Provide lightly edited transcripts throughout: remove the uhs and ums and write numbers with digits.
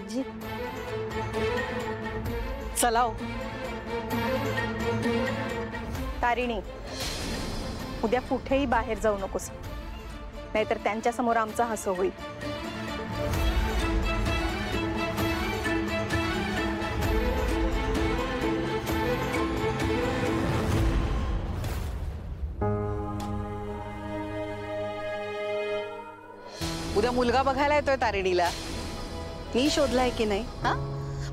आजी चलाव तारिणी, उद्या कुठेही बाहेर जाऊ नकोस, नाहीतर त्यांच्या समोर आमचा हसं होईल. उद्या मुलगा बघायला येतोय तारिणीला. मी शोधलाय की नाही? हा,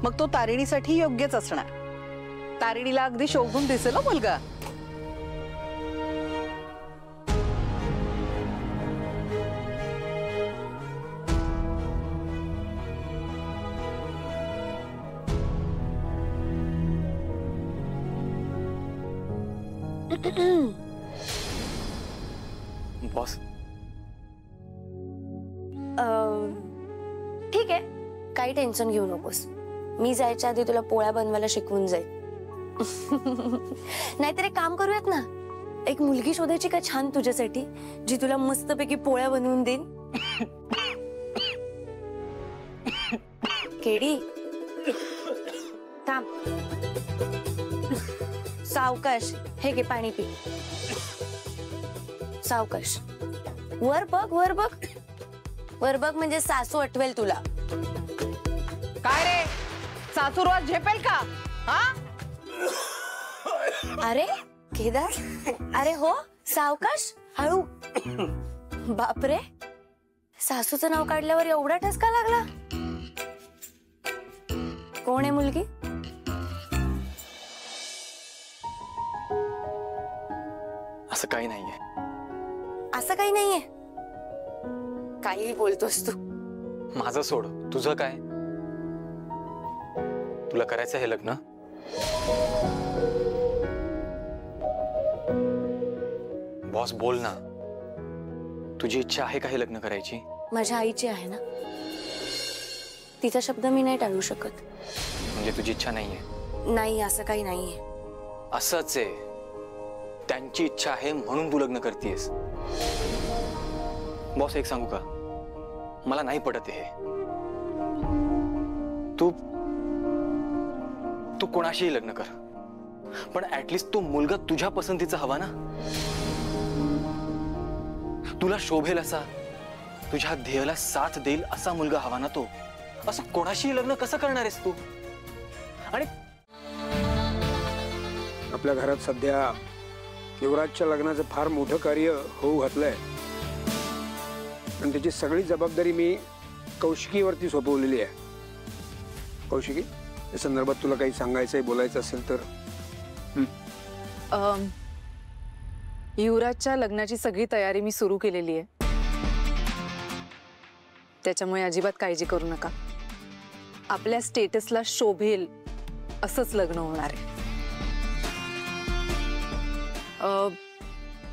मग तो तारिणीसाठी योग्यच असणार. तारिणीला अगदी शोभून दिसेल मुलगा. बॉस ठीक आहे, काही टेन्शन घेऊ नकोस. मी जायच्या आधी तुला पोळ्या बनवायला शिकवून जाईल. नाहीतर एक काम करूयात ना, एक मुलगी शोधायची का छान तुझ्यासाठी, जी तुला मस्तपैकी पोळ्या बनवून देईन. केडी थांब, सावकाश. हे घे पाणी पी. सावकाश. वर बघ, वर बघ, वर बघ, म्हणजे सासू आठवेल तुला. काय रे, सासू रोज झेपेल का? हा, अरे केदार, अरे हो, सावकाश, हळू. बापरे, सासूचं नाव काढल्यावर एवढा ठसका लागला. कोण आहे मुलगी? असं काही नाहीये. असं काही नाहीये? काही बोलतोस तू. माझं सोड, तुझं काय? तुला करायचं हे लग्न? बॉस बोल ना, तुझी इच्छा आहे का हे लग्न करायची? माझ्या आईची आहे ना, तिचा शब्द मी नाही टाळू शकत. म्हणजे तुझी इच्छा नाहीये? नाही, असं काही नाहीये. असंच आहे, त्यांची इच्छा आहे म्हणून तू लग्न करतेस. बॉस एक सांगू का, मला नाही पटत हे. तू तू कोणाशीही लग्न कर, पण ऍटलीस्ट तो मुलगा तुझ्या पसंतीचा हवा ना. तुला शोभेल असा, तुझ्या ध्येयाला साथ देईल असा मुलगा हवा ना तो. असं कोणाशीही लग्न कसं करणार आहेस तू? आणि आपल्या घरात सध्या युवराजच्या लग्नाचं फार मोठं कार्य होऊ घातलंय, आणि त्याची सगळी जबाबदारी मी कौशिकीवरती सोपवलेली आहे. कौशिकी, या संदर्भात तुला काही सांगायचंय, बोलायचं असेल तर? युवराजच्या लग्नाची सगळी तयारी मी सुरू केलेली आहे, त्याच्यामुळे अजिबात काळजी करू नका. आपल्या स्टेटसला शोभेल असंच लग्न होणार आहे.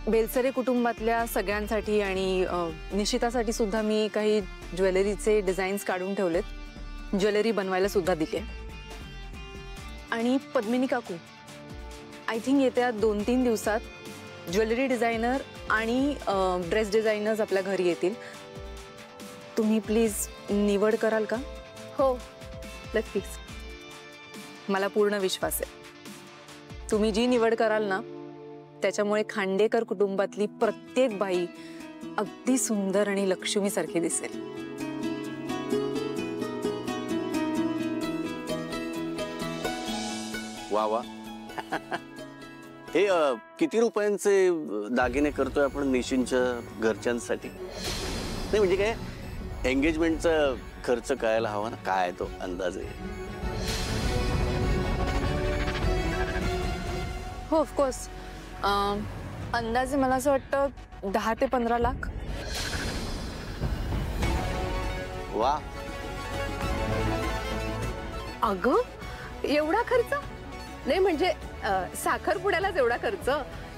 बेलसरे कुटुंबातल्या सगळ्यांसाठी आणि निशितासाठी सुद्धा मी काही ज्वेलरीचे डिझाईन्स काढून ठेवलेत. ज्वेलरी बनवायला सुद्धा दिली आहे. आणि पद्मिनी काकू, आय थिंक येत्या 2-3 दिवसात ज्वेलरी डिझायनर आणि ड्रेस डिझायनर्स आपल्या घरी येतील. तुम्ही प्लीज निवड कराल का? हो, नक्कीच. मला पूर्ण विश्वास आहे, तुम्ही जी निवड कराल ना, त्याच्यामुळे खांडेकर कुटुंबातली प्रत्येक बाई अगदी सुंदर आणि लक्ष्मीसारखी दिसेल. वा वा. हे किती रुपयांचे दागिने करतोय आपण निशींच्या घरच्यांसाठी? नाही म्हणजे काय, एंगेजमेंटचा खर्च कळायला हवा ना, काय तो अंदाजे? हो, ऑफकोर्स. अंदाजे मला असं वाटतं 10 ते 15 लाख. वा. अगं, एवढा खर्च नाही? म्हणजे साखरपुड्यालाच एवढा खर्च?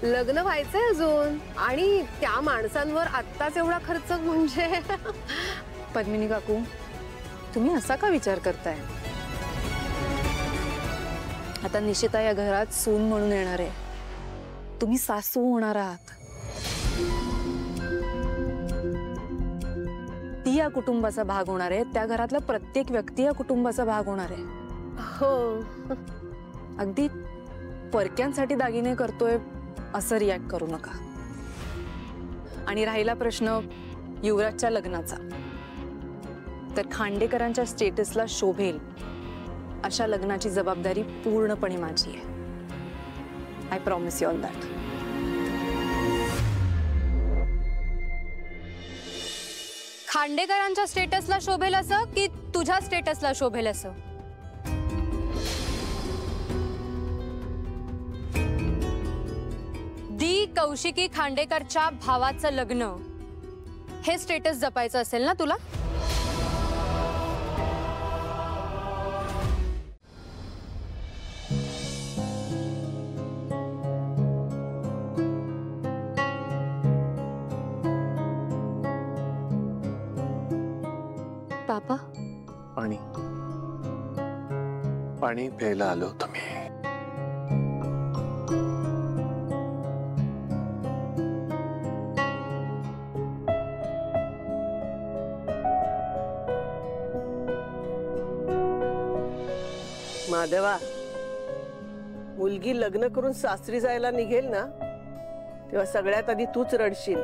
लग्न व्हायचंय अजून, आणि त्या माणसांवर आत्ताच एवढा खर्च म्हणजे? पद्मिनी काकू, तुम्ही असा का विचार करताय? आता निशिता या घरात सून म्हणून येणार आहे, तुम्ही सासू होणार आहात. ती ती या कुटुंबाचा भाग होणार आहे, त्या घरातला प्रत्येक व्यक्ती या कुटुंबाचा भाग होणार आहे. हो. अगदी परक्यांसाठी दागिने करतोय असं रिॲक्ट करू नका. आणि राहिला प्रश्न युवराजच्या लग्नाचा, तर खांडेकरांच्या स्टेटसला शोभेल अशा लग्नाची जबाबदारी पूर्णपणे माझी आहे. I promise you all that. खांडेकरांच्या स्टेटसला शोभेल असं की तुझ्या स्टेटसला शोभेल असं? दी कौशिकी खांडेकरच्या भावाचं लग्न हे स्टेटस जपायचं असेल ना तुला? पापा, पाणी पाणी प्यायला आलो होतो मी. माधवा, मुलगी लग्न करून सासरी जायला निघेल ना, तेव्हा सगळ्यात आधी तूच रडशील.